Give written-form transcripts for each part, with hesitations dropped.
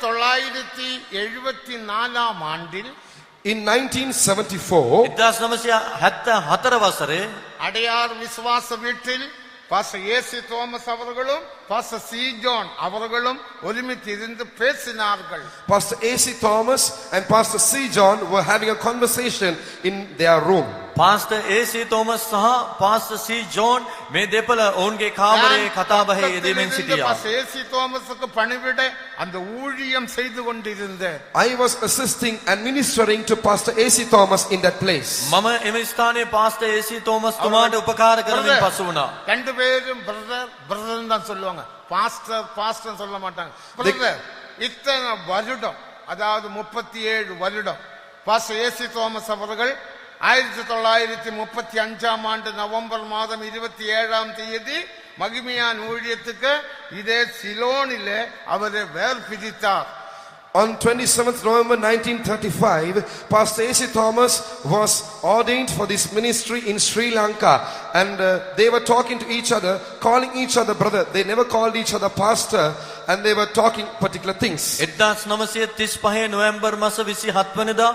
1974 ஆண்டில் in 1974 அடையார் விசுவாச வீட்டில் பாஸ்டர் ஏசி தோமஸ் அவர்களும் பாஸ்டர் சி ஜான் அவர்களும் ஒருமித்து இருந்து பேசினார்கள். Pastor AC Thomas and Pastor C John were having a conversation in their room. Pastor AC Thomas සහ Pastor C John මේ දෙපළ ඔවුන්ගේ කාමරයේ කතා බහේ යෙදීමෙන් සිටියා. Pastor AC Thomasக்கு பணிவிட அந்த ஊழியம் செய்து கொண்டிருந்தேன். I was assisting and ministering to Pastor AC Thomas in that place. මම එම ස්ථානයේ Pastor AC Thomas තුමාට උපකාර කරමින් පසු වුණා. ரெண்டு பேரும் பிரதர் தான் சொல்லுவாங்க, பாஸ்டர் சொல்ல மாட்டாங்க. பிரதர் இத்தனை வருடம், அதாவது 37 வருடம் பாஸ்டர் ஏசி தோமஸ் அவர்கள் 1935 ஆண்டு நவம்பர் மாதம் 27ஆம் தேதி மகிமையான் ஊழியத்துக்கு இதே சிலோனிலே அவரை வேர் பிரித்தார். On 27th November 1935, Pastor AC Thomas was ordained for this ministry in Sri Lanka, and they were talking to each other, calling each other brother. They never called each other pastor, and they were talking particular things. 1935 November මාස 27 වෙනිදා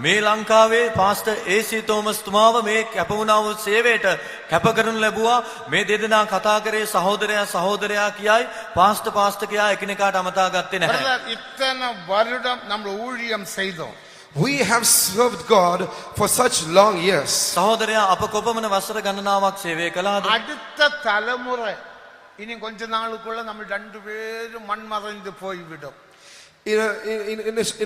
මේ ලංකාවේ pastor AC Thomas තුමාව මේ කැපවුණා වූ සේවයට කැප කරනු ලැබුවා. මේ දෙදෙනා කතා කරේ සහෝදරයා කියයි පාස්ටර් කියා එකිනෙකාට අමතා ගත්තේ නැහැ. இத்தனை வருடம் நம்ம ஊழியம் செய்தோம். We have served God for such long years. සහෝදරයා අප කොපමණ වසර ගණනාවක් සේවය කළාද? அடுத்த தலைமுறை இனி கொஞ்ச நாளுக்குள்ள நம்ம ரெண்டு பேரும் மண் மறைந்து போய்விடும். In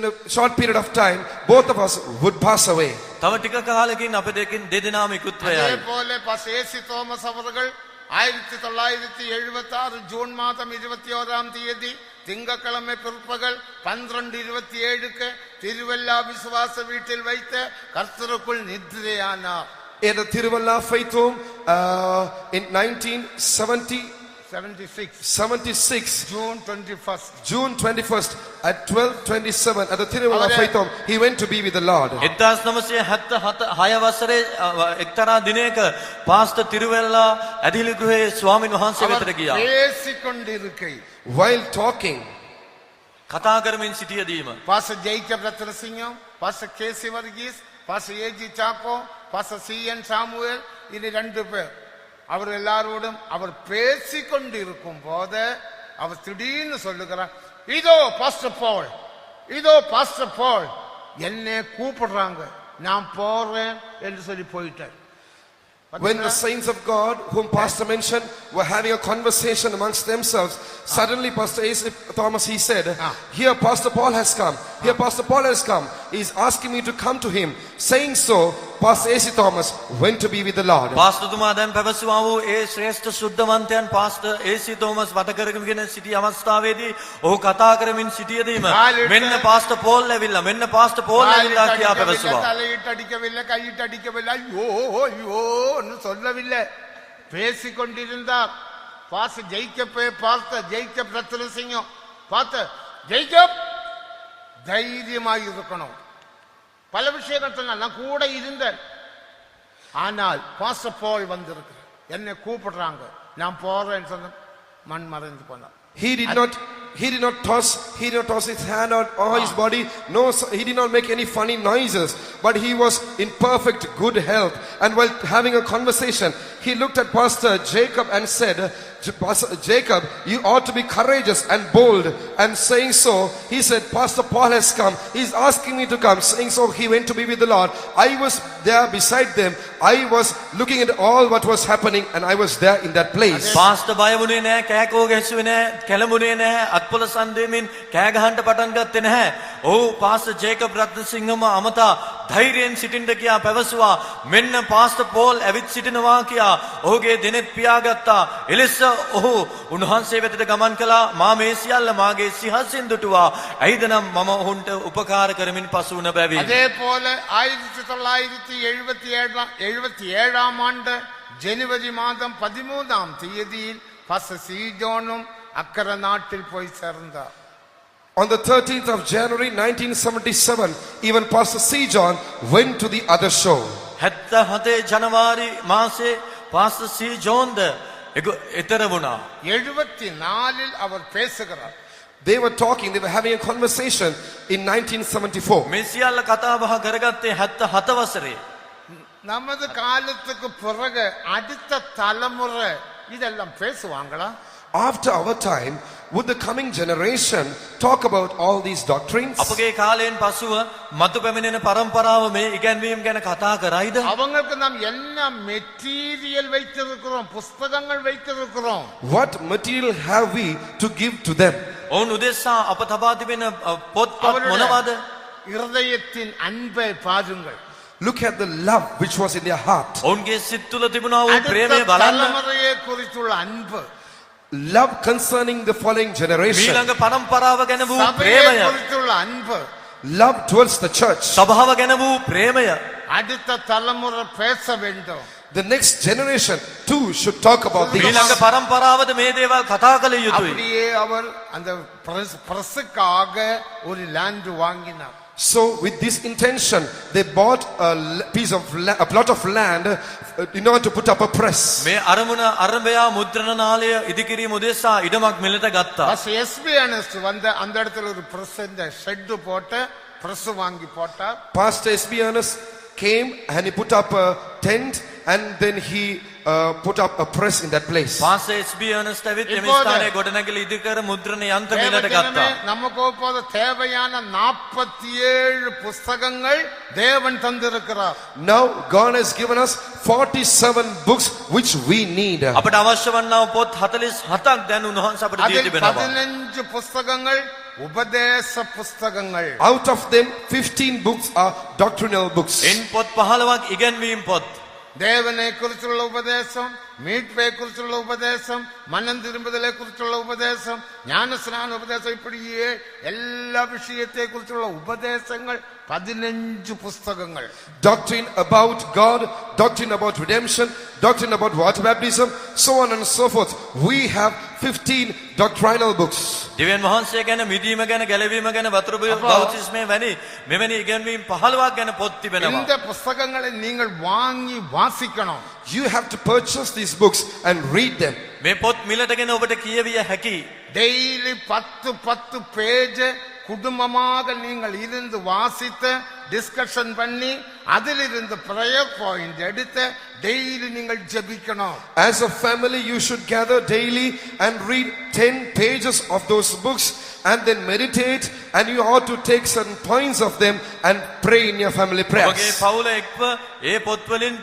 a short period of time, both of us would pass away. තව ටික කාලෙකින් අප දෙදෙනාම ඉක්ුත් වෙයි. அதே போல பாஸ்டர் ஏசி தோமஸ் அவர்கள் 1976 ஜூன் மாதம் 21ஆம் தேதி திங்கட்கிழமை பிற்பகல் 12:27க்கு திருவல்லா விசுவாச வீட்டில் வைத்த கர்த்தருக்குள் நித்திரையானார். In the Tiruvalla Faith Home in 1976, June 21st at 12:27 at the Tiruvalla Faith Home, he went to be with the Lord. 1976 වසරේ එක්තරා දිනයක පාස්ටර් තිරුවෙල්ලා ඇදිලි ගෘහේ ස්වාමින් වහන්සේ වෙතට ගියා. பேசிக்கொண்டிருக்கையில் While talking, කතා කරමින් සිටියදීම pastor Jacob Ratnasingam, pastor K C Varghese, pastor A G Chacko, pastor C N Samuel, இது ரெண்டு பேர் அவர் எல்லாரோடும் அவர் பேசிக்கொண்டிருக்கும் போது அவர் திடீர்னு சொல்லுகிறார், இதோ பாஸ்டர் பால் என்னை கூப்பிடுறாங்க, நான் போறேன் என்று சொல்லி போயிட்டார். when the saints of God, whom Pastor mentioned, were having a conversation amongst themselves, suddenly Pastor AC Thomas, he said, here Pastor Paul has come. He is asking me to come to him. Saying so, Pastor AC Thomas went to be with the Lord. Pastor තුමා දැන් පැවසුවා වූ ඒ ශ්‍රේෂ්ඨ සුද්ධවන්තයන් pastor AC Thomas වට කරගෙන සිටි අවස්ථාවේදී ඔහු කතා කරමින් සිටියදීම මෙන්න පාස්ටර් පෝල් ඇවිල්ලා කියා පැවසුවා. தலையிட்டு அடிக்கவில்லை, கையிட்டு அடிக்கவில்லை, ஐயோன்னு சொல்லவில்லை, பேசிக்கொண்டிருந்தார். பாஸ்டர் ஜெய்கப்பை பார்த்த ஜெய்கப் ரத்னசிங்கம் பார்த்த ஜெய்கப் தைரியமாக இருக்கணும், பல விஷயங்கள் நான் கூட இருந்தேன், ஆனால் பாஸ்டர் பால் வந்திருக்கு, என்னை கூப்பிடுறாங்க, நான் போறேன்னு சொன்ன மண் மறைந்து போனார். He did not toss his hand or his body. No, he did not make any funny noises, but he was in perfect good health. And while having a conversation, he looked at Pastor Jacob and said, Pastor Jacob, you ought to be courageous and bold. And saying so, he said, Pastor Paul has come. He's asking me to come. Saying so, he went to be with the Lord. I was there beside them. I was looking at all what was happening, and I was there in that place. Pastor බය වුණේ නැහැ, කෑකෝ ගැසුවේ නැහැ, කැළඹුණේ නැහැ, අත්පොළ සන්දේමින් කෑ ගහන්න පටන් ගත්තේ නැහැ. ඔහු පාස්ටර් ජේකබ් රත්නසිංහම අමතා ධෛර්යයෙන් සිටින්න කියා පැවසුවා. මෙන්න පාස්ටර් පෝල් ඇවිත් සිටිනවා කියා ඔහුගේ දෙනෙත් පියාගත්තා. එලෙස ඔහු උන්වහන්සේ වෙතට ගමන් කළා. මා මේ සියල්ල මාගේ සිහසින් දුටුවා. ඇයිද නම් මම ඔවුන්ට උපකාර කරමින් පසු වුණ බැවින්. அதே போல 1977ஆம் ஆண்டு ஜனவரி மாதம் 13ஆம் தேதியில் பாஸ்டர் சி ஜானும் அக்கர நாட்டில் போய் சேர்ந்தார். On the 13th of January 1977, even Pastor C. John went to the other shore. 77 ජනවාරි මාසේ පාස්ටර් C. ජෝන්ද එතර වුණා. 74ல் அவர் பேசுகிறார். They were talking, they were having a conversation in 1974. මේ සියල්ල කතා බහ කරගත්තේ 77 වසරේ. நமது காலத்துக்கு பிறகு அடுத்த தலைமுறை இதெல்லாம் பேசுவாங்களா? After our time, would the coming generation talk about all these doctrines? අපගේ කාලයෙන් පසුව මතු පැමිණෙන පරම්පරාව මේ ඉගැන්වීම් ගැන කතා කරයිද? அவங்களுக்கு நாம் என்ன மெட்டீரியல் வைத்திருக்கிறோம், புஸ்தகங்கள் வைத்திருக்கிறோம். What material have we to give to them? ඔවුන් උදෙසා අප තබා තිබෙන පොත්පත් මොනවාද? இருதயத்தின் அன்பை பாருங்கள். Look at the love which was in their heart. ඔවුන්ගේ සිත් තුළ තිබුණා වූ ප්‍රේමය அடுத்த බලන්න. தலைமுறையை குறித்துள்ள அன்பு, Love concerning the following generation. ඊළඟ පරම්පරාව ගැන වූ சபையை ප්‍රේමය. குறித்துள்ள அன்பு, Love towards the church. සභාව ගැන වූ ප්‍රේමය. அடுத்த தலைமுறை பேச வேண்டும். The next generation too should talk about these. ඊළඟ පරම්පරාවද මේ දේවල් කතා කළ යුතුයි. அப்படியே அவர் அந்த பிரஸுக்காக ஒரு லேண்ட் வாங்கினார். So with this intention, they bought a plot of land in order to put up a press. මේ අරමුණ අරඹයා මුද්‍රණාලය ඉදිකිරීම උදෙසා ඉඩමක් මිලට ගත්තා. பஸ் எஸ்பி அனஸ்ட் வந்து அந்த இடத்துல ஒரு பிரஸ் ஷெட் போட்டு பிரஸ் வாங்கி போட்டார். Pastor S.B. Ernest came and he put up a tent and then he put up a press in that place. Pastor S B. Ernest ඇවිත් එම ස්ථානයේ ගොඩනැගිලි ඉදිකර මුද්‍රණ යන්ත්‍ර මිලට ගත්තා. நமக்கு இப்போது தேவையான 47 புஸ்தகங்கள் தேவன் தந்திருக்கிறார். Now God has given us 47 books which we need. අපට අවශ්‍ය වන්නා වූ පොත් 47ක් දැන් උන්වහන්සේ අපට දී அதில் තිබෙනවා. 15 புஸ்தகங்கள் உபதேச புஸ்தகங்கள். Out of them 15 books are doctrinal books. එන් පොත් 15ක් ඉගැන්වීම් පොත්. தேவனை குறித்துள்ள உபதேசம், மீட்பை குறித்துள்ள உபதேசம், மனம் திரும்புதலை குறித்துள்ள உபதேசம், ஞானஸ்நான உபதேசம், இப்படியே எல்லா விஷயத்தை குறித்துள்ள உபதேசங்கள் 15 புஸ்தகங்கள். Doctrine about God, doctrine about redemption, doctrine about water baptism, so on and so forth. We have 15 doctrinal books. දෙවියන් වහන්සේ ගැන, මිදීම ගැන, ගැලවීම ගැන, වතුර බෞතිස්මය වැනි මෙවැනි ඉගැන්වීම් 15ක් ගැන පොත් තිබෙනවා. இந்த புஸ்தகங்களை நீங்கள் வாங்கி வாசிக்கணும். You have to purchase these books and read them. මේ පොත් මිලටගෙන ඔබට කියවිය හැකි. டெய்லி 10 பேஜ் குடும்பமாக நீங்கள் இருந்து வாசித்து டிஸ்கஷன் பண்ணி அதிலிருந்து பிரேயர் பாயிண்ட் எடுத்து டெய்லி நீங்கள் ஜெபிக்கணும். As a family you should gather daily and read 10 pages of those books and then meditate, and you ought to take certain points of them and pray in your family ඔබගේ prayers. පවුල එක්ව ඒ පොත් වලින්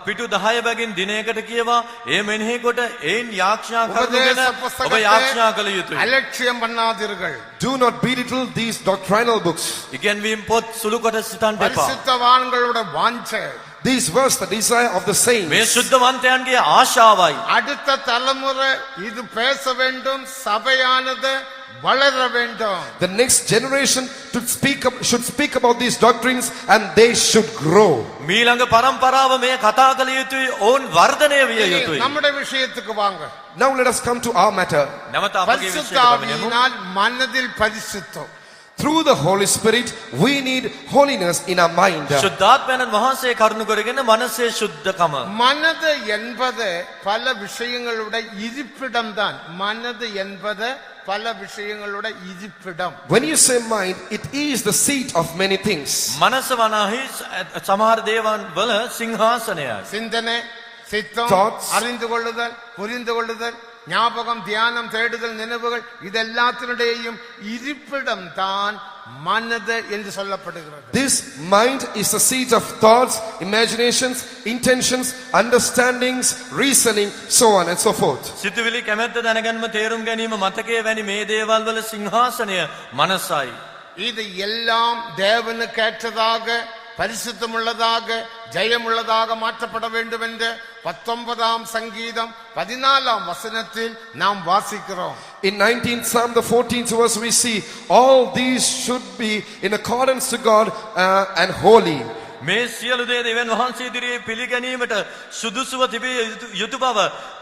පිටු 10 බැගින් දිනයකට කියවා ඒ මෙනෙහි කොට ඒන් යාඥා කරගෙන உபதேச ඔබ புஸ்தகத்தை යාඥා කළ යුතුයි. அலட்சியம் பண்ணாதீர்கள். Do not belittle these doctrinal books. ඉගැන්වීම් පොත් සුළු කොට සිතන්න එපා. பரிசுத்தவான்களோட வாஞ்சை, These verse the desire of the saints. මේ සුද්ධවන්තයන්ගේ ආශාවයි. அடுத்த தலைமுறை இது பேச வேண்டும், சபையானது வளர வேண்டும். The next generation should speak about these doctrines and they should grow. මීළඟ පරම්පරාව මේ කතා කළ යුතුයි. ඔවුන් වර්ධනය විය இனி යුතුයි. நம்முடைய விஷயத்துக்கு வாங்க. Now let us come to our matter. නැවත අපගේ විශ්වාසයට පැමිණෙමු. பரிசுத்தாவியினால் மனதில் பரிசுத்தம். Through the Holy Spirit we need holiness in our mind. ශුද්ධාත්මයන් වහන්සේ කරුණු කරගෙන මනසේ ශුද්ධකම. மனது என்பது பல விஷயங்களோட இருப்பிடம் தான். மனது என்பது பல விஷயங்களோட இருப்பிடம். When you say mind, it is the seat of many things. මනස වනාහි සමහර දේවල් වල සිංහාසනයයි. சிந்தனை, சித்தம், Thoughts. அறிந்து கொள்ளுதல், புரிந்து கொள்ளுதல், ஞாபகம், தியானம், தேடுதல், நினைவுகள், இதெல்லாத்தினுடையும் இருப்பிடம் தான் மனது என்று சொல்லப்படுகிறது. This mind is the seat of thoughts, imaginations, intentions, understandings, reasoning, so on and so forth. සිතුවිලි, කැමැත්ත, දැනගැනීම, තේරුම් ගැනීම, මතකයේ වැනි මේ දේවල් වල සිංහාසනය මනසයි. இது எல்லாம் தேவனுக்கு ஏற்றதாக, பரிசுத்தமுள்ளதாக, ஜெயமுள்ளதாக மாற்றப்பட வேண்டும் என்று 19ஆம் சங்கீதம் 14ஆம் வசனத்தில் நாம் வாசிக்கிறோம். In 19th Psalm, the 14th verse, we see all these should be in accordance to God and holy. මේ සියලු දේ දෙවියන් වහන්සේ ඉදිරියේ පිළිගැනීමට සුදුසුව තිබිය යුතු බව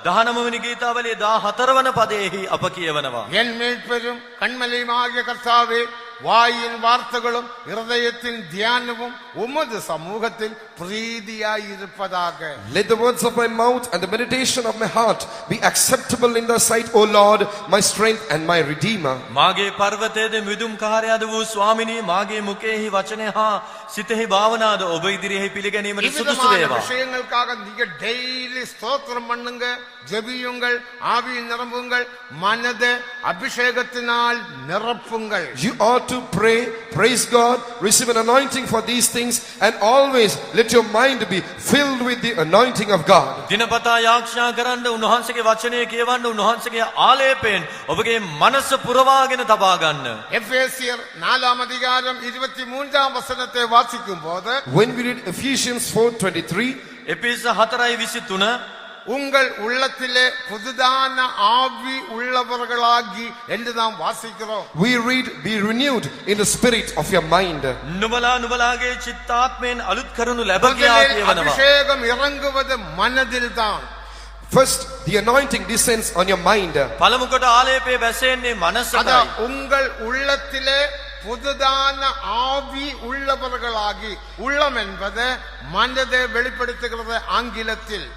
19 වෙනි ගීතාවලියේ 14 වන පදයේහි අප කියවනවා. என் மீட்பெரும் கண்மலையுமாகிய கர்த்தாவே, வாயின் வார்த்தைகளும் இருதயத்தின் தியானமும் உமது சமூகத்தில் பிரீதியாய் இருப்பதாக. Let the words of my mouth and the meditation of my heart be acceptable in thy sight, O Lord, my strength and my redeemer. මාගේ පර්වතයේද මිදුම් කාර්යද වූ ස්වාමිනී මාගේ මුඛයෙහි වචනය හා සිතෙහි භාවනාද ඔබ ඉදිරියෙහි පිළිගැනීමට සුදුසු இவ்விதமான වේවා. விஷயங்களுக்காக நீங்க டெய்லி ஸ்தோத்திரம் பண்ணுங்க, ஜெபியுங்கள், ஆவியில் நிரம்புங்கள், மனதை அபிஷேகத்தினால் நிரப்புங்கள். You ought to pray, praise God, receive an anointing for these things, and always let your mind be filled with the anointing of God. දිනපතා යාඥා කරන්න උන්වහන්සේගේ වචනය කියවන්න උන්වහන්සේගේ ආලේපයෙන් ඔබගේ මනස පුරවාගෙන තබා ගන්න. எபேசியர் 4 அதிகாரம் 23 வசனத்தை வாசிக்கும் போது When we read Ephesians 4:23, එපිස 4:23 உங்கள் உள்ளத்திலே புதுதான ஆவி உள்ளவர்களாகி என்று நாம் வாசிக்கிறோம். we read, be renewed in the spirit of your mind. නුඹලාගේ චිත්තාත්මයෙන් අලුත් කරනු ලැබ කියා முதலில் කියවනවා. அபிஷேகம் இறங்குவது மனதில்தான். First, the anointing descends on your mind. පළමු කොට ආලේපය වැසෙන්නේ මනසටයි. அதான் உங்கள் உள்ளத்திலே புதுதான ஆவி உள்ளவர்களாகி, உள்ளம் என்பது மனதை வெளிப்படுத்துகிறது ஆங்கிலத்தில்.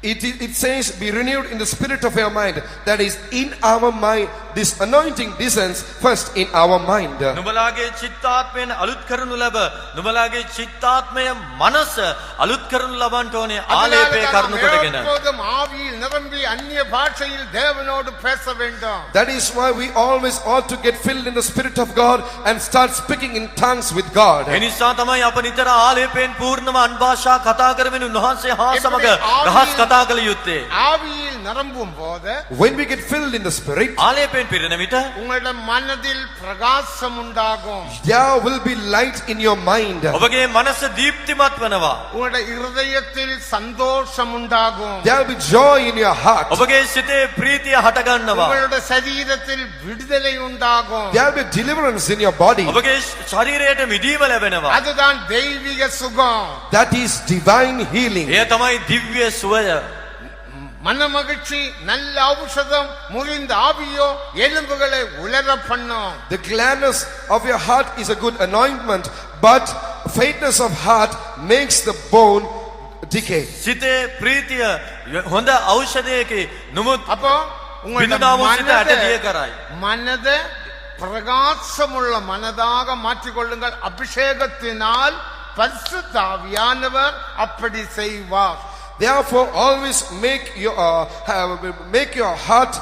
It says, be renewed in the spirit of your mind. That is, in our mind. This anointing descends first in our mind. නුඹලාගේ චිත්තාත්මයෙන් අලුත් කරනු ලැබ නුඹලාගේ චිත්තාත්මය මනස අලුත් කරනු ලබන්න ඕනේ ආලේපය කරනු කොටගෙන. எப்போதும் ஆவியில் நிரம்பி அந்நிய பாஷையில் தேவனோடு பேச வேண்டும். That is why we always ought to get filled in the spirit of God and start speaking in tongues with God. ඒ නිසා තමයි අප නිතර ආලේපයෙන් පූර්ණව අන්භාෂා කතා කරමින් උන්වහන්සේ හා සමග රහස් කතා කළ යුත්තේ. ஆவியில் நிரம்பும் போது When we get filled in the spirit, ආලේපයෙන් පිරෙන විට உங்களுடைய மனதில் பிரகாசம் உண்டாகும். there will be light in your mind. ඔබගේ මනස දීප්තිමත් වෙනවා. உங்களுடைய இருதயத்தில் சந்தோஷம் உண்டாகும். There will be joy in your heart. ඔබගේ සිතේ ප්‍රීතිය හට ගන්නවා. உங்களுடைய சரீரத்தில் விடுதலை உண்டாகும். There will be deliverance in your body. ඔබගේ ශරීරයට මිදීම ලැබෙනවා. அதுதான் தெய்வீக சுகம். That is divine healing. එය තමයි දිව්‍ය සුවය. மன மகிழ்ச்சி நல்ல ஔஷதம், முறிந்த ஆவியோ எலும்புகளை உலர பண்ணும். The gladness of your heart is a good anointment, but faintness of heart makes the bone decay. සිතේ ප්‍රීතිය හොඳ ඖෂධයකි. නමුත් அப்போ உங்களுடைய பின்னுதாவும் சித்த அட்டதிய கராய். மனதை பிரகாசமுள்ள மனதாக மாற்றிக்கொள்ளுங்கள். அபிஷேகத்தினால் பரிசுத்த ஆவியானவர் அப்படி செய்வார். Therefore, always make your heart,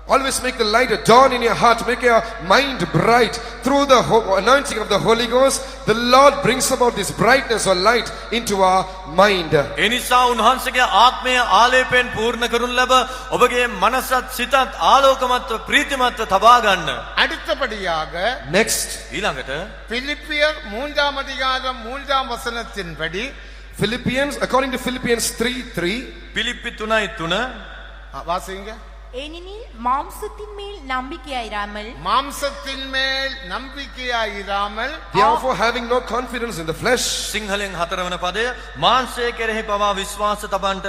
always make the light dawn in your heart, make your mind bright through the anointing of the Holy Ghost. The Lord brings about this brightness or light into our mind. ඒ නිසා උන්වහන්සේගේ ආත්මය ආලේපයෙන් පූර්ණ කරනු ලැබ ඔබගේ මනසත් සිතත් ආලෝකමත්ව ප්‍රීතිමත්ව තබා ගන්න. அடுத்தபடியாக Next, ඊළඟට பிலிப்பியர் 3 அதிகாரம் 3 வசனத்தின்படி Philippians, according to Philippians 3:3, පිලිප්පි 3:3 வாசிங்க. ஏனெனில் மாம்சத்தின் மேல் நம்பிக்கையாயிராமல் மாம்சத்தின் மேல் நம்பிக்கையாயிராமல் therefore having no confidence in the flesh, සිංහලෙන් 4 වන පදය මාංශය කෙරෙහි පවා විශ්වාස තබන්ට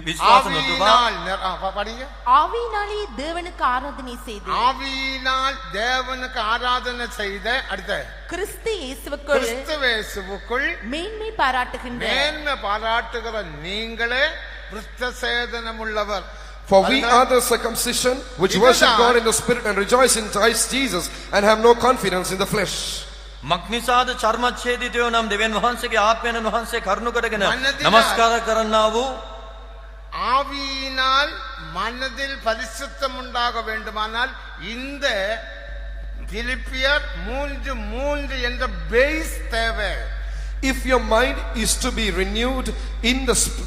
විශ්වාස නොතබා ஆவியினால் படிங்க. ஆவியினாலே தேவனுக்கு ஆராதனை செய்து ஆவியினால் தேவனுக்கு ஆராதனை செய்த அடுத்த கிறிஸ்து இயேசுவுக்குள் கிறிஸ்துவேசுவுக்குள் மேன்மை பாராட்டுகின்ற மேன்மை பாராட்டுகிற நீங்களே கிறிஸ்தசேதனம் உள்ளவர். for we are the circumcision which worship God in the spirit and rejoice in Christ Jesus and have no confidence in the flesh. මක්නිසාද චර්මච්ඡේදිතයෝ නම් දෙවියන් වහන්සේගේ ආත්මයන් වහන්සේ කරුණු කොටගෙන নমස්කාර කරන්නා වූ ஆவியினால் மனதில் பரிசுத்தம் உண்டாக வேண்டுமானால் இந்த பிலிப்பியர் 3:3 என்ற பேஸ் தேவை. If your mind is to be renewed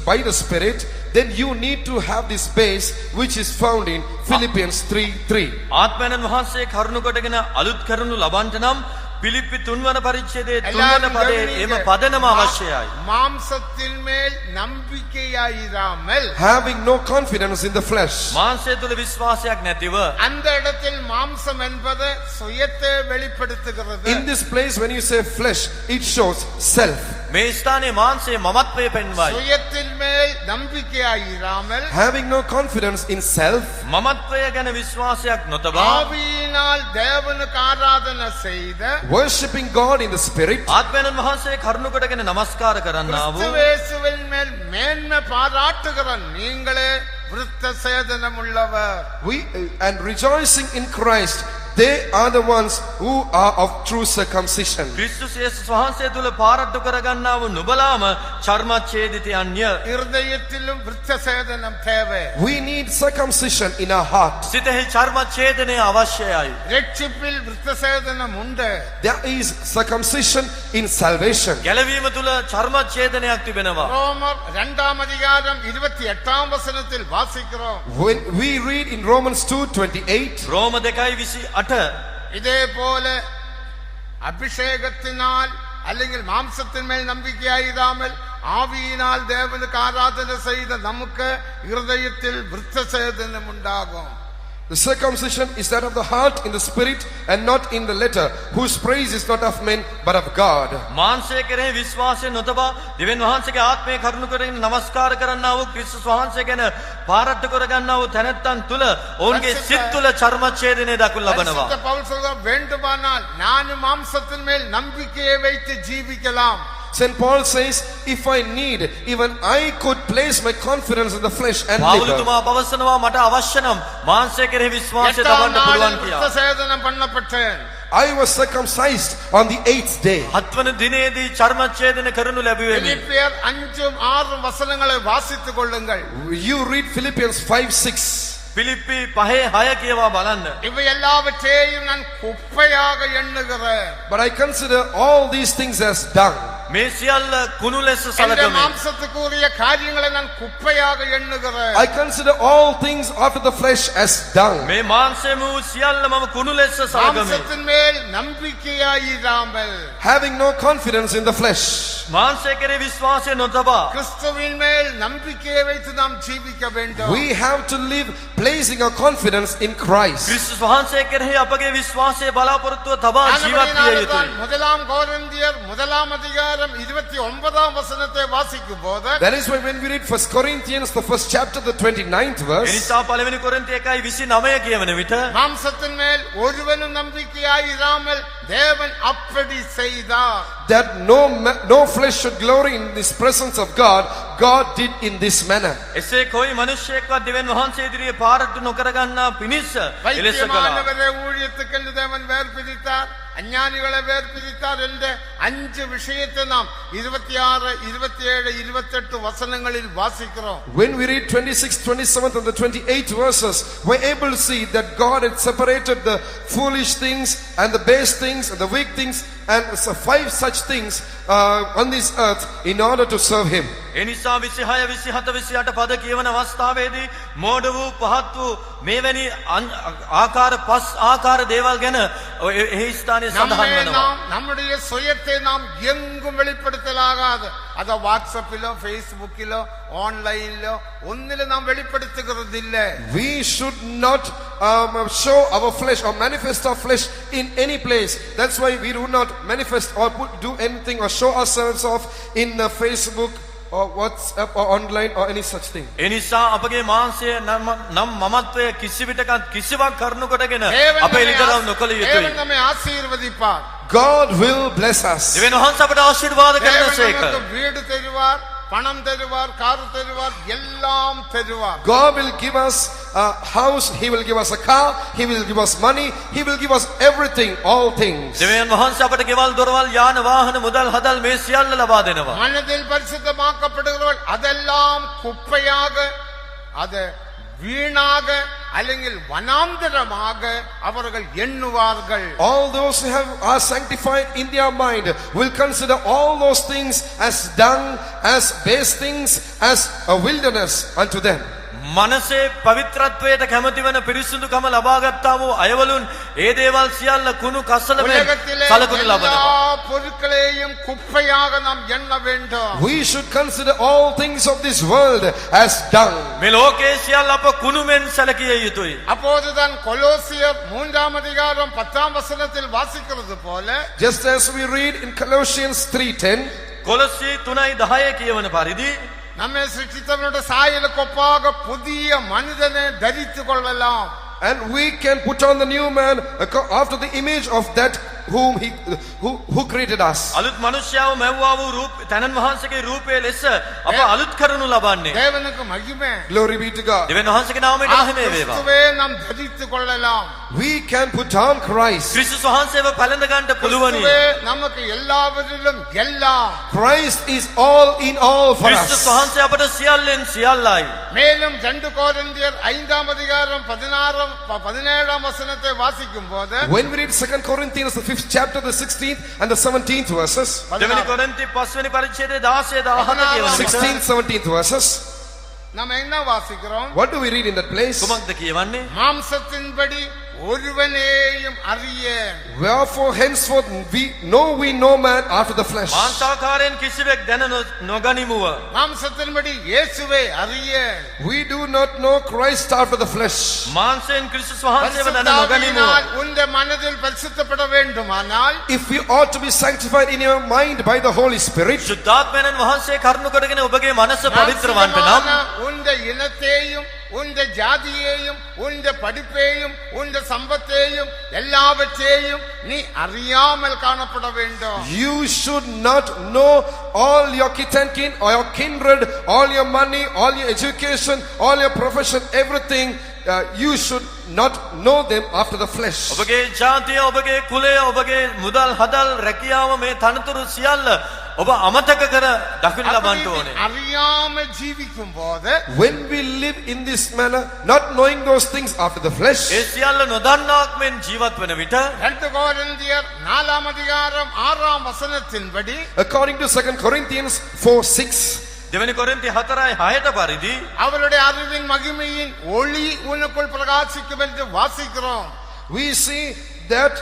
by the Spirit, then you need to have this base which is found in Philippians 3:3. ආත්මයන් වහන්සේ කරුණු කොටගෙන අලුත් කරනු ලබන්ට නම් පිලිප්පි 3 වන පරිච්ඡේදයේ 3 වන පදයේ එම පදනම අවශ්‍යයි. மாம்சத்தின் மேல் நம்பிக்கையாயிராமல் having no confidence in the flesh. මාංශය තුල විශ්වාසයක් නැතිව அந்த இடத்தில் மாம்சம் என்பது சுயத்தை வெளிப்படுத்துகிறது. In this place, when you say flesh, it shows self. මේ ස්ථානයේ මාංශයේ මමත්වය පෙන්වයි. சுயத்தின் மேல் மேல் நம்பிக்கையாயிராமல் having no confidence in self, මමත්වය ගැන විශ්වාසයක් නොතබා ஆவியினால் தேவனுக்கு ஆராதனை செய்த worshipping God in the spirit, ආත්මයන් වහන්සේ කරුණු කොටගෙන නමස්කාර කරන්නා වූ கிறிஸ்துவேசுவின் மேல் மேன்மை பாராட்டுகிற நீங்களே விருத்த சேதனம் உள்ளவர். and rejoicing in Christ, they are the ones who are of true circumcision. ක්‍රිස්තුස් යේසුස් වහන්සේ තුල පාරට්ටු කරගන්නා වූ නුඹලාම චර්මච්ඡේදිතයන්ය. இருதயத்திலும் விருத்த சேதனம் தேவை. We need circumcision in our heart. සිතෙහි චර්මච්ඡේදනය අවශ්‍යයි. ரட்சிப்பில் விருத்த சேதனம் உண்டு. There is circumcision in salvation. ගැලවීම තුල චර්මච්ඡේදනයක් තිබෙනවා. ரோமர் 2 அதிகாரம் 28 வசனத்தில் வாசிக்கிறோம். When we read in Romans 2:28, රෝම 2:28 இதே போல அபிஷேகத்தினால் അല്ലെങ്കിൽ மாம்சத்தின் மேல் நம்பிக்கையாயிராமல் ஆவியினால் தேவனுக்கு ஆராதனை செய்த நமக்கு இருதயத்தில் விருத்த சேதனம் உண்டாகும். the circumcision is that of the heart in the spirit and not in the letter, whose praise is not of men but of God. මාංශය කෙරෙහි විශ්වාසය නොතබා දෙවියන් වහන්සේගේ ආත්මය කරුණු කරගෙන නමස්කාර කරන්නා වූ ක්‍රිස්තුස් වහන්සේ ගැන පාරට්ටු කරගන්නා වූ තැනැත්තන් තුල ඔවුන්ගේ සිත් තුල චර්මච්ඡේදනය දක්වනු ලබනවා. பரிசுத்த பவுல் சொல்றார், வேண்டுமானால் நானும் மாம்சத்தின் மேல் நம்பிக்கையை வைத்து ஜீவிக்கலாம். St. Paul says, if I need, even I could place my confidence in the flesh and live. පවුලතුමා පවසනවා මට අවශ්‍ය නම් මාංශය කෙරෙහි විශ්වාසය 8 තබන්න පුළුවන් நாளில் விருத்த කියලා. சேதனம் பண்ணப்பட்டேன். I was circumcised on the 8th day. 7 වන දිනේදී චර්මච්ඡේදන කරනු ලැබුවෙමි. பிலிப்பியர் 5-6 வசனங்களை வாசித்துக் கொள்ளுங்கள். You read Philippians 5:6. පිලිප්පි 5:6 කියවා බලන්න. இவை எல்லாவற்றையும் நான் குப்பையாக எண்ணுகிறேன். But I consider all these things as dung. මේ සියල්ල කුණු ලෙස இந்த සලකමි. மாம்சத்துக்குரிய காரியங்களை நான் குப்பையாக எண்ணுகிறேன். I consider all things after the flesh as dung. මේ මාංශය වූ සියල්ල මම කුණු ලෙස සලකමි. மாம்சத்தின் மேல் நம்பிக்கையாயிராமல் Having no confidence in the flesh. මාංශය කෙරෙහි විශ්වාසය නොතබා கிறிஸ்துவின் மேல் நம்பிக்கையை வைத்து நாம் ஜீவிக்க வேண்டும். We have to live placing our confidence in Christ. ක්‍රිස්තුස් වහන්සේ කෙරෙහි අපගේ විශ්වාසය බලාපොරොත්තුව තබා ජීවත් විය යුතුයි. முதலாம் கோரிந்தியர் 1 அதிகாரம் 29 வசனத்தை வாசிக்கும் போது That is why when we read 1 Corinthians, the first chapter, the 29th verse, එනිසා පළවෙනි කොරින්ති 1:29 කියවන විට மாம்சத்தின் மேல் ஒருவனும் நம்பிக்கையாயிராமல் தேவன் அப்படி செய்தார். that no flesh should glory in this presence of God, God did in this manner. එසේ කොයි මනුෂ්‍යයෙක්වත් දෙවියන් වහන්සේ ඉදිරියේ පාරට්ටු නොකරගන්නා පිණිස එලෙස කළා. வைத்தியமானவரை ஊழியத்துக்கென்று தேவன் வேர் பிரித்தார், அஞ்ஞானிகளை வேர் பிரித்தார் என்ற 5 விஷயத்தை நாம் 26, 27, 28 வசனங்களில் வாசிக்கிறோம். When we read 26, 27 and the 28 verses, we're able to see that God had separated the foolish things and the base things and the weak things, and so 5 such things on this earth in order to serve Him. එනිසා 26, 27, 28 පද කියවන අවස්ථාවේදී මෝඩ වූ පහත් වූ මේවැනි ආකාර 5 ආකාර දේවල් ගැන එහි ස්ථානයේ සඳහන් වෙනවා. நம்முடைய சுயத்தை நாம் எங்கும் வெளிப்படுத்தலாகாது. அத வாட்ஸ்அப்பிலோ ஃபேஸ்புக்கிலோ ஆன்லைன்லோ ஒன்னில நாம் வெளிப்படுத்துகிறது இல்ல. We should not show our flesh or manifest our flesh in any place. That's why we do not manifest or do anything or show ourselves off in Facebook or WhatsApp or online or any such thing. එනිසා අපගේ මාංශය නම් මමත්වය කිසිවිටකත් කිසිවක් කරනු කොටගෙන අපේ ලිතරම් නොකළ යුතුයි. தேவன் நம்மை ஆசீர்வதிப்பார். God will bless us. දෙවියන් වහන්සේ අපට ආශිර්වාද කරනසේක. தேவன் நமக்கு வீடு தருவார், பணம் தருவார், கார் தருவார், எல்லாம் தருவார். God will give us a house, He will give us a car, He will give us money, He will give us everything, all things. දෙවියන් වහන්සේ අපට ගෙවල් දොරවල් යාන වාහන මුදල් හදල් මේ සියල්ල ලබා දෙනවා. மனதில் பரிசுத்தமாக்கப்படுகிறவர்கள் அதெல்லாம் குப்பையாக, அது வீணாக അല്ലെങ്കിൽ வனாந்தரமாக அவர்கள் எண்ணுவார்கள். All those who are sanctified in their mind will consider all those things as dung, as base things, as a wilderness unto them. මනසේ පවිත්‍රත්වයට කැමති වන පිරිසුදුකම ලබා ගත්තා වූ අයවලුන් ඒ දේවල් සියල්ල කුණු කස්සල මෙන් உலகத்திலே සලකුණු எல்லா ලබනවා. பொருட்களையும் குப்பையாக நாம் எண்ண வேண்டும். We should consider all things of this world as dung. මේ ලෝකයේ සියල්ල අප කුණු මෙන් සැලකිය යුතුයි. அப்போதுதான் கொலோசியர் 3 அதிகாரம் 10 வசனத்தில் வாசிக்கிறது போல Just as we read in Colossians 3:10, කොලොස්සි 3:10 කියවන පරිදි நம்மை சிருஷ்டித்தவனுடைய சாயலுக்கு ஒப்பாக புதிய மனிதனை தரித்து கொள்ளலாம். And we can put on the new man after the image of that who created us. අලුත් මනුෂ්‍යව මැව්වා වූ රූප තනන් වහන්සේගේ රූපයේ ලෙස අප අලුත් කරනු ලබන්නේ. தேவனுக்கு மகிமை. Glory be to God. දෙවියන් වහන්සේගේ නාමයට මහිම වේවා. கிறிஸ்துவே நாம் தரித்து கொள்ளலாம். We can put on Christ. ක්‍රිස්තුස් වහන්සේව පැලඳ ගන්නට පුළුවනි. கிறிஸ்துவே நமக்கு எல்லாவற்றிலும் எல்லாம். Christ is all in all for ක්‍රිස්තුස් us. වහන්සේ අපට සියල්ලෙන් සියල්ලයි. மேலும் 2 கொரிந்தியர் 5ஆம் அதிகாரம் 17ஆம் வசனத்தை வாசிக்கும் போது When we read 2 Corinthians, the 5th chapter, the 16th and the 17th verses, දෙවෙනි කොරින්ති 5 වෙනි පරිච්ඡේදයේ 16 17 කියවන 16th, 17th verses, நம்ம என்ன வாசிக்கிறோம்? what do we read in that place? කුමක්ද කියවන්නේ? மாம்சத்தின்படி ஒருவனேயும் அறியேன். Wherefore henceforth we no man after the flesh. මාංශාකාරයෙන් කිසිවෙක් දැන නොගනිමුව. மாம்சத்தின்படி இயேசுவை அறியேன். We do not know Christ after the flesh. මාංශයෙන් ක්‍රිස්තුස් වහන්සේව දැන නොගනිමුව. பரிசுத்தாவியினால் உந்த மனதில் பரிசுத்தப்பட வேண்டுமானால் If we ought to be sanctified in your mind by the Holy Spirit, සුද්ධාත්මයන් වහන්සේ කරුණු කොටගෙන ඔබගේ මනස පවිත්‍ර වන්නට නම් உந்த இனத்தையும் உந்த ஜாதியையும் உந்த படிப்பையும் உந்த சம்பத்தையும் எல்லாவற்றையும் நீ அறியாமல் காணப்பட வேண்டும். you should not know all your kith and kin, or your kindred, all your money, all your education, all your profession, everything. You should not know them after the flesh. ඔබගේ ජාතිය ඔබගේ කුලය ඔබගේ මුදල් හදල් රැකියාව මේ තනතුරු සියල්ල ඔබ අමතක කර දකින්න ලබන්න ඕනේ. அறியாமல் ஜீவிக்கும் போது When we live in this manner, not knowing those things after the flesh, ඒ සියල්ල නොදන්නාක් මෙන් ජීවත් වන විට 2 கொரிந்தியர் 4ஆம் அதிகாரம் 6ஆம் வசனத்தின்படி according to 2 Corinthians 4:6, දෙවෙනි කොරින්ති 4:6 පරිදි அவருடைய அறிவின் மகிமையின் ஒளி உனக்குள் பிரகாசிக்கும் என்று வாசிக்கிறோம். we see that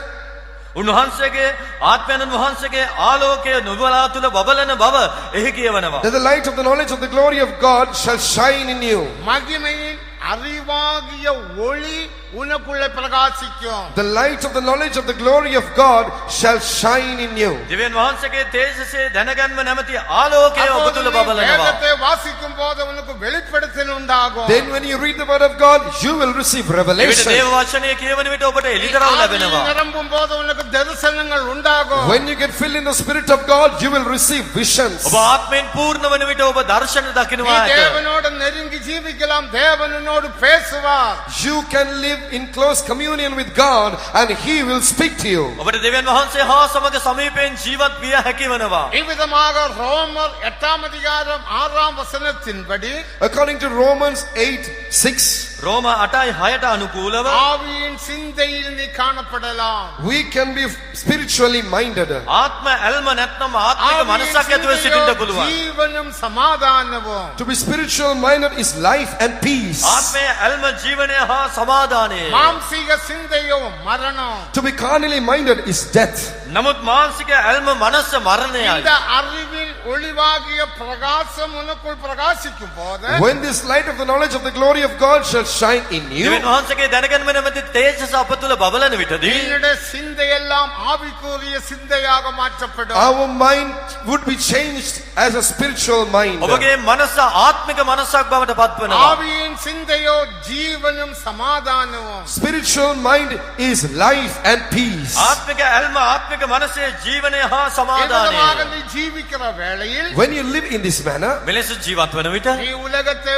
උන්වහන්සේගේ ආත්මයන් වහන්සේගේ ආලෝකය නුඹලා තුල බබලන බව එහි කියවනවා. the light of the knowledge of the glory of God shall shine in you. மகிமையின் அறிவாகிய ஒளி உனக்குள்ளே பிரகாசிக்கும். The light of the knowledge of the glory of God shall shine in you. දෙවියන් වහන්සේගේ තේජසේ දැනගන්ම නැමැති ආලෝකය ඔබ அப்போது තුල நீ බබලනවා. வேதத்தை வாசிக்கும் போது உனக்கு வெளிப்படுத்தல் உண்டாகும். Then when you read the word of God, you will receive එවිට revelation. දේව වචනය කියවන විට ඔබට එළිදරව් ලැබෙනවා. நிரம்பும் போது உனக்கு தரிசனங்கள் உண்டாகும். When you get filled in the Spirit of God, you will receive visions. ඔබ ආත්මයෙන් පූර්ණ වන විට ඔබ දර්ශන நீ දකිනවා ඇත. தேவனோடு நெருங்கி ஜீவிக்கலாம். தேவன் உன்னோடு பேசுவார். You can live in close communion with God and He will speak to you. ඔබට දෙවියන් වහන්සේ හා සමග සමීපයෙන් ජීවත් විය හැකි වෙනවා. இவ்விதமாக ரோமர் 8ஆம் அதிகாரம் 6ஆம் வசனத்தின்படி According to Romans 8:6, රෝම 8:6ට අනුකූලව ஆவியின் சிந்தையில் நீ காணப்படலாம். we can be spiritually minded. ආත්ම ඇල්ම නැත්නම් ආත්මික මනසක් ඇතුව සිටින්න පුළුවන්. ஜீவனும் சமாதானமும். To be spiritual minded is life and peace. ආත්මය ඇල්ම ජීවනය හා සමාදානය. மாம்சீக சிந்தையோ மரணம். To be carnally minded is death. නමුත් මානසික ඇල්ම මනස මරණයයි. இந்த அறிவின் ஒளிவாகிய பிரகாசம் உனக்குள் பிரகாசிக்கும் போது When this light of the knowledge of the glory of God shall shine in you, දෙවියන් වහන්සේගේ දැනගැන්ම නැමැති තේජස අප තුල බබලන විටදී என்னுடைய சிந்தையெல்லாம் ஆவிக்குரிய சிந்தையாக மாற்றப்படும். our mind would be changed as a spiritual mind. ඔබගේ මනස ආත්මික මනසක් බවට පත් වෙනවා. ஆவியின் சிந்தையோ ஜீவனும் சமாதானமும். Spiritual mind is life and peace. ආත්මික ඇල්ම ආත්මික මනසේ ජීවනය හා இவ்விதமாக සමාදානය. நீ ජීවිக்கிற வேளையில் When you live in this manner, මෙලෙස ජීවත් වන විට நீ உலகத்தை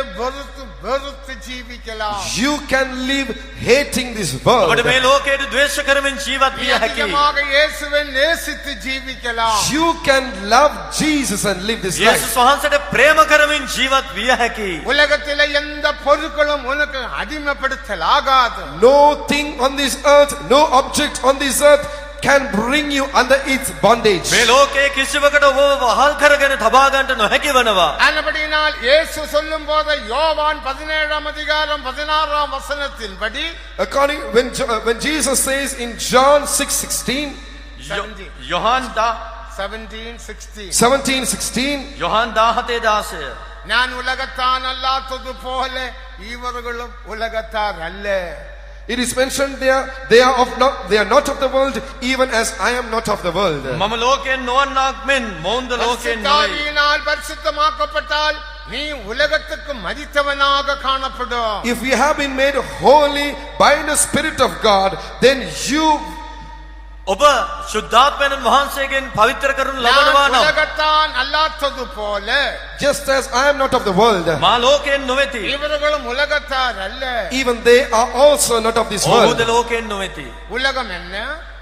வெறுத்து ஜீவிக்கலாம். you can live hating this ඔබට world. මේ ලෝකයට ද්වේෂ කරමින් ජීවත් நீ විය හැකියි. அதிகமாக இயேசுவை நேசித்து ஜீவிக்கலாம். You can love Jesus and live this life. යේසුස් වහන්සේට ප්‍රේම කරමින් ජීවත් විය හැකියි. உலகத்திலே எந்த பொருட்களும் உனக்கு அடிமைப்படுத்தலாகாது. No thing on this earth, no object on this earth can bring you under its bondage. මේ ලෝකයේ කිසිවකට ඔබව වහල් කරගෙන තබා ගන්නට නොහැකි වෙනවා. ஆனபடியினால் இயேசு சொல்லும் போது யோவான் 17ஆம் அதிகாரம் 16ஆம் வசனத்தின்படி When Jesus says in John 6:16, Yohan 17:16, Yohan 17:16 நான் உலகத்தான் அல்லாதது போல இவர்களும் உலகத்தார் அல்ல. it is mentioned there, they are not of the world, even as I am not of the world. මම ලෝකයෙන් නොවන්නාක් මෙන් මොවුන්ද ලෝකයෙන් නොවේ. பரிசுத்தாவியினால் பரிசுத்தமாக்கப்பட்டால் நீ உலகத்துக்கு மரித்தவனாக காணப்படும். If you have been made holy by the Spirit of God, then you ඔබ ශුද්ධාත්මයන් වහන්සේගෙන් පවිත්‍ර කරනු நான் ලබනවා නම් உலகத்தான் அல்லாதது போல just as I am not of the world, මා ලෝකයෙන් නොවේති. இவர்களும் உலகத்தார் அல்ல. even they are also not of this ඔහුද world. ලෝකයෙන් නොවේති. உலகம் என்ன?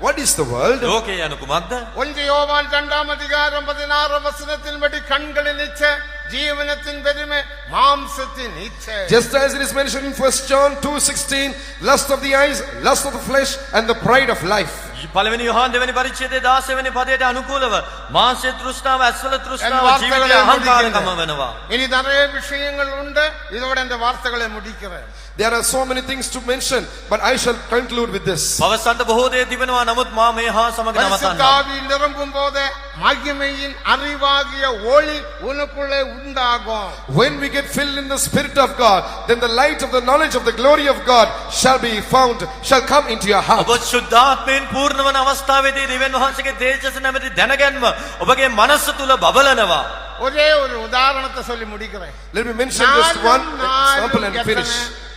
What is the world? ලෝකය යනු කුමක්ද? 1 யோவான் 2 அதிகாரம் 16 வசனத்தின்படி கண்களின் இச்சை, ஜீவனத்தின் பெருமை, மாம்சத்தின் இச்சை. Just as it is mentioned in 1 John 2:16, lust of the eyes, lust of the flesh, and the pride of life. පළවෙනි යොහාන් දෙවෙනි පරිච්ඡේදයේ 16 වෙනි පදයට අනුකූලව මාංශ තෘෂ්ණාව, ඇස්වල என் තෘෂ්ණාව, வார்த்தைகளை ජීවිතයේ අහංකාරකම முடிக்கிறேன். වෙනවා. இனி நிறைய விஷயங்கள் உண்டு. இதோட இந்த வார்த்தைகளை முடிக்கிறேன். There are so many things to mention, but I shall conclude with this. පවසන්ට බොහෝ දේ තිබෙනවා. නමුත් මා මේ හා සමග பரிசுத்த නවතන්නම්. ஆவி நிரம்பும் போது மகிமையின் அறிவாகிய ஒளி உனக்குள்ளே உண்டாகும். When we get filled in the Spirit of God, then the light of the knowledge of the glory of God shall be found, shall come into your heart. ඔබ ශුද්ධාත්මයෙන් පූර්ණ වන අවස්ථාවේදී දෙවියන් වහන්සේගේ තේජස නැමැති දැනගැන්ම ඔබගේ මනස තුල බබලනවා. ஒரே ஒரு உதாரணத்தை சொல்லி முடிக்கிறேன். Let me mention just one example and finish.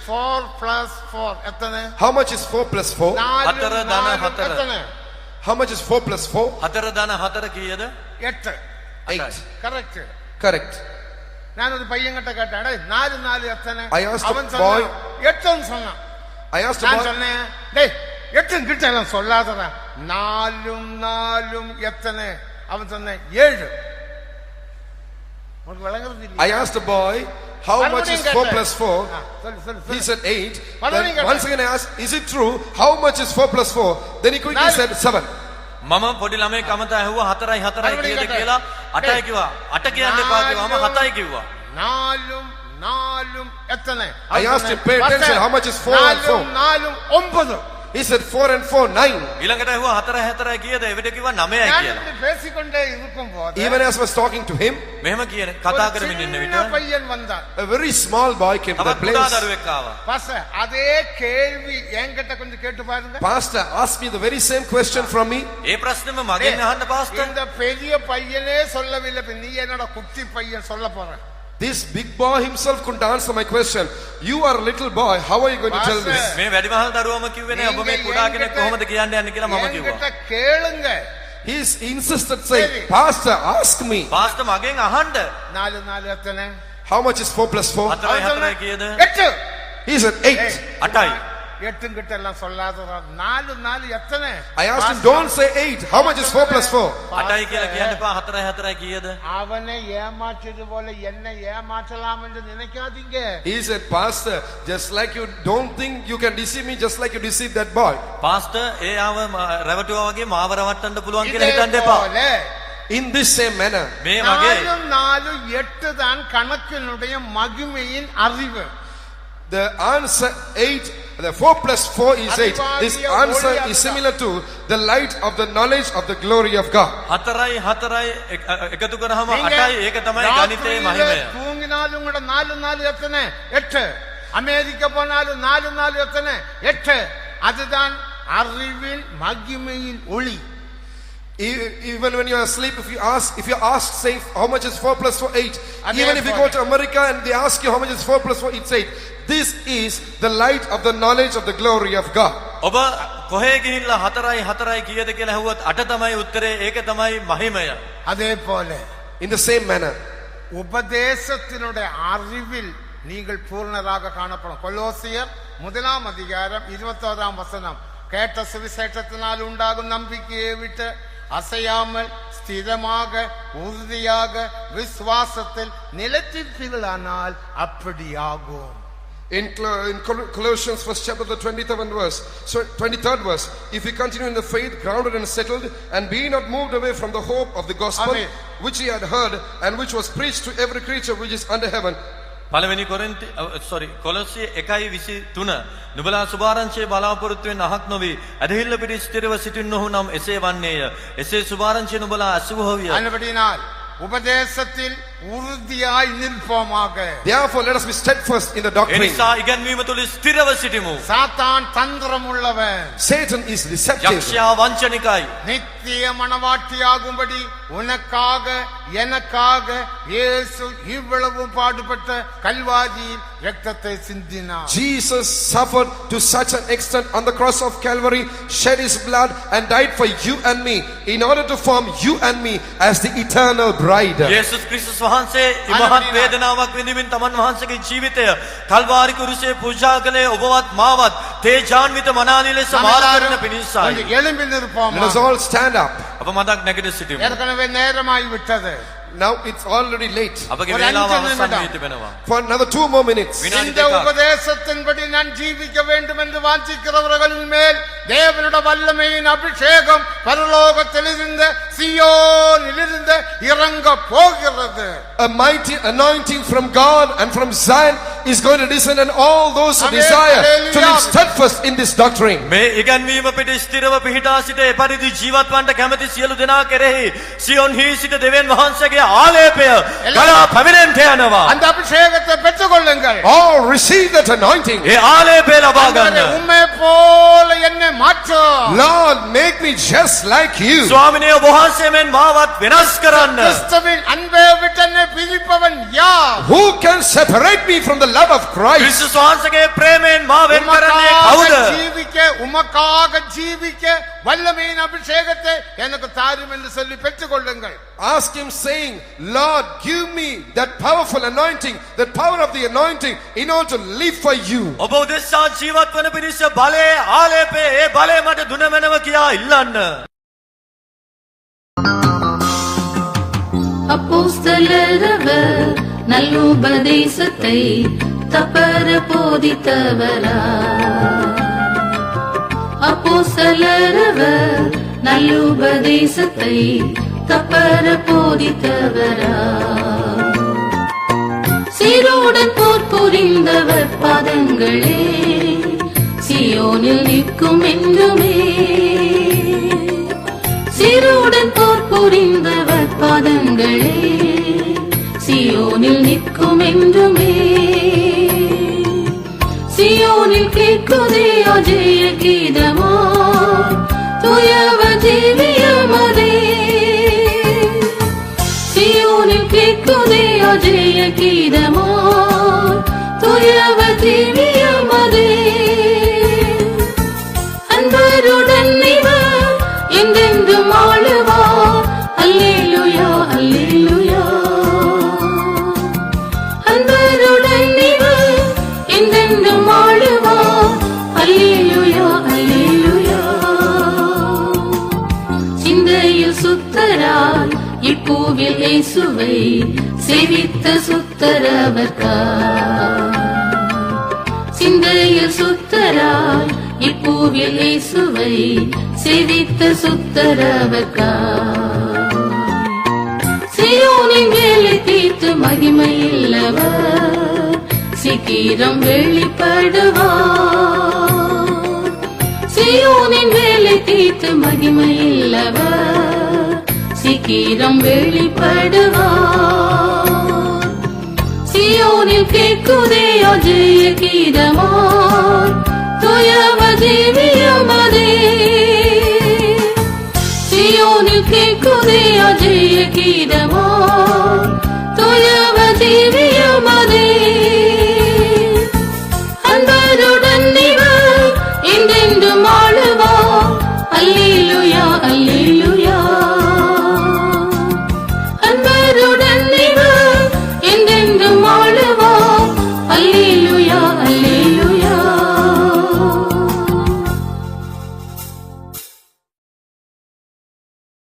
4 plus 4 எத்தனை? How much is 4 plus 4? හතර ධන හතර. எத்தனை? How much is 4 plus 4? හතර ධන හතර කීයද? 8. 8. கரெக்ட். Correct. நான் ஒரு பையன்கிட்ட கேட்டேன், டேய் 4 4 எத்தனை? I asked a அவன் boy. சொன்னான் 8ன்னு சொன்னான். I asked நான் about சொன்னேன், டேய் 8 கிட்ட எல்லாம் சொல்லாதடா. 4 4 எத்தனை? அவன் சொன்னான் 7. உனக்கு விளங்குறது இல்லையா? I asked a boy, how much is 4 plus 4? சொல்லு சொல்லு He சொல்லு. said 8. Following Then once again I asked, is it true? How much is 4 plus 4? Then he quickly Nine. said 7. මම පොඩි ළමයෙක් අමතා ඇහුවා 4යි 4යි මරුවනේ කීයද කතා. කියලා 8යි කිව්වා. 8 කියන්න එපා කිව්වා. මම 7යි කිව්වා. 4 4 எத்தனை? I asked him, pay attention, how much is 4 and 4? 4 9. He said 4 and 4, 9. ඊළඟට ඇහුවා 4යි 4යි කීයද? එවිට කිව්වා 9යි நான் කියලා. இப்படி பேசிக்கொண்டே இருக்கும்போது Even as I was talking to him, මෙහෙම කියන කතා කරමින් ඉන්න சின்ன විට பையன் வந்தான். a very small boy came to that තවත් කුඩා place. දරුවෙක් ආවා. பாஸ்டர் அதே கேள்வி என்கிட்ட கொஞ்சம் கேட்டு பாருங்க. Pastor asked me the very same question from me. ඒ ප්‍රශ්නෙම මගෙන් අහන්න පාස්ටර්. இந்த பெரிய பையனே சொல்லவில்லை, இப்ப நீ என்னோட குட்டி பையன் சொல்ல போற. This big boy himself couldn't answer my question. You are a little boy, how are you going to tell this? මේ වැඩිමහල් දරුවම කිව්වේ නෑ ඔබ මේ කුඩා කෙනෙක් කොහොමද කියන්න යන්නේ කියලා මම කිව්වා. என்கிட்ட கேளுங்க. He insisted saying, Pastor, ask me. Pastor මගෙන් අහන්න. 4 4 எத்தனை? How much is 4 plus 4? 4යි 4යි කීයද? 8. He said 8. 8යි. 8 கிட்ட எல்லாம் சொல்லாதடா. 4 4 எத்தனை? I asked him, don't say 8. How much is 4 plus 4? 8යි කියලා කියන්න එපා. 4යි 4යි කීයද? அவனை ஏமாற்றியது போல என்ன ஏமாற்றலாம் என்று நினைக்காதீங்க. He said, Pastor, just like you don't think you can deceive me, just like you deceived that boy. Pastor ඒ ආව රැවටුවා වගේ මාව රවට්ටන්න පුළුවන් කියලා இதே හිතන්න එපා. போல In this same manner, මේ වගේ 4 8 தான் கணக்கினுடைய மகிமையின் அறிவு. the answer 8, the 4 plus 4 is 8. This answer is similar to the light of the knowledge of the glory of God. 4යි 4යි එකතු කරාම நீங்க 8යි ඒක තමයි ගණිතයේ ராத்திரியில මහිමය. தூங்கினாலும் கூட 4 4 எத்தனை? 8. அமெரிக்கா போனாலும் 4 4 எத்தனை? 8. அதுதான் அறிவின் மகிமையின் ஒளி. Even when you are asleep, if you ask, say, how much is 4 plus 4? 8. Even if you go to America and they ask you how much is 4 plus 4, it's 8. This is the light of the knowledge of the glory of God. ඔබ කොහේ ගිහිල්ලා 4යි 4යි කීයද කියලා ඇහුවොත් 8 තමයි උත්තරේ. ඒක තමයි මහිමය. அதே போல In the same manner, உபதேசத்தினுடைய அறிவில் நீங்கள் பூர்ணராக காணப்படும். கொலோசியர் 1 அதிகாரம் 21 வசனம். கேட்ட சுவிசேஷத்தினால் உண்டாகும் நம்பிக்கையை விட்டு அசையாமல் ஸ்திரமாக உறுதியாக விசுவாசத்தில் நிலைத்திருப்பீர்களானால் அப்படியாகும். in Colossians 1st chapter, the 23rd verse, if you continue in the faith, grounded and settled, and be not moved away from the hope of the gospel, Amen. which ye had heard, and which was preached to every creature which is under heaven. පළවෙනි කොලොස්සිය 1:23 නුඹලා සුභාරංචියේ බලාපොරොත්තුෙන් අහක් නොවි ඇදහිල්ල පිටි ස්ථිරව සිටින්නහු නම් එසේ වන්නේය. එසේ සුභාරංචිය නුඹලා අසුභවිය. அன்படியினால் உபதேசத்தில் உறுதியாய் நிற்போமாக. Therefore, let us be steadfast in the doctrine. එනිසා ඉගැන්වීම තුළ ස්ථිරව සිටිමු. சாத்தான் தந்திரம் உள்ளவன். Satan is deceptive. යක්ෂයා වංචනිකයි. நித்திய மனவாட்டியாகும்படி உனக்காக எனக்காக இயேசு இவ்வளவு பாடுபட்ட கல்வாரியில் இரத்தத்தை சிந்தினார். Jesus suffered to such an extent on the cross of Calvary, shed his blood and died for you and me in order to form you and me as the eternal bride. යේසුස් ක්‍රිස්තුස් වහන්සේ ඉමහත් වේදනාවක් විඳින්මින් තමන් වහන්සේගේ ජීවිතය කල්වාරි කුරුසේ පූජා කළේ ඔබවත් මාවත් තේජාන්විත මනාලි ලෙස මාර කරන පිණිසයි. கொஞ்சம் எழும்பி நிற்போம். Let us all stand up. අප මදක් නැගිට සිටිමු. ஏற்கனவே நேரமாய் விட்டது. Now it's already late. අපගේ ஒரு වේලාව අංජන අවසන් නිමිடம். වී තිබෙනවා. For another 2 more minutes. வினாடி இந்த දෙකක්. உபதேசத்தின்படி நான் ஜீவிக்க வேண்டும் என்று வாஞ்சிக்கிறவர்களின் மேல் தேவனுடைய வல்லமையின் அபிஷேகம் பரலோகத்திலிருந்து சீயோனிலிருந்து இறங்க போகிறது. A mighty anointing from God and from Zion is going to descend on all those who Amen. desire to live Hallelujah. steadfast in this doctrine. මේ ඉගැන්වීම පිට ස්ථිරව පිහිටා සිට එපරිදි ජීවත් වන්නට කැමති සියලු දෙනා කෙරෙහි සියොන්හි සිට දෙවියන් වහන්සේගේ ආලේපය ගලා පැමිණෙන්නට යනවා. அந்த அபிஷேகத்தை பெற்றுக்கொள்ளுங்கள். All receive that anointing. ඒ ආලේපය ලබා ஆண்டவரே, ගන්න. உம்மை போல என்னை மாற்றும். Lord, make me just like you. ස්වාමිනේ ඔබ වහන්සේ මෙන් මාවත් වෙනස් කරන්න. கிறிஸ்துவின் அன்பை விட்டு என்னை பிரிப்பவன் யார்? Who can separate me from the love of Christ? ක්‍රිස්තුස් වහන්සේගේ ප්‍රේමයෙන් මා වෙන් කරන්නේ உமக்காக කවුද? ஜீவிக்க உமக்காக ஜீவிக்க வல்லமையின் அபிஷேகத்தை எனக்கு தாரும் என்று சொல்லி பெற்றுக்கொள்ளுங்கள். Ask him saying, Lord, give me that powerful anointing, that power of the anointing in order to live for you. ඔබ උදෙසා ජීවත් වන පිණිස බලය ආලේපය ඒ බලය මට දුන මැනව කියා ඉල්ලන්න. அப்போஸ்தலரவர் நல்லுபதேசத்தை தப்பர போதித்தவரா அப்போஸ்தலரவர் நல்லுபதேசத்தை தப்பர போதித்தவரா சீரோடன் போர் புரிந்தவர் பாதங்களே சியோனில் நிற்கும் என்றுமே சீரோடன் போர் புரிந்தவர் பாதங்களே சியோனில் நிற்கும் என்றுமே சியோனில் கேட்குதே அஜய கீதமா துயவ ஜீவியமதே சியோனில் கேட்குதே அஜய கீதமா துயவ ஜீவியமதே அன்பருடன் இவர் என்றென்றும் ஆளுவார். அல்லேலூயா அல்லேலூயா. அன்பருடன் இவர் என்றென்றும் ஆளுவார். அல்லேலூயா அல்லேலூயா. சிந்தையில் சுத்தராய் இப்பூவில் இயேசுவை சேவித்த சுத்தரவர்க்கா சிந்தையில் சுத்தராய் இப்பூவில் இயேசுவை சேவித்த சுத்தரவர்க்கா சியோனின் வேலை தீர்த்து மகிமையில்லவர் சீக்கிரம் வெளிப்படுவார் சியோனின் வேலை தீர்த்து மகிமையில்லவர் சீக்கிரம் வெளிப்படுவார் சியோனில் கேட்குதே அஜய கீதமா துயவ ஜீவியமதே சியோனில் கேட்குதே அஜய கீதமா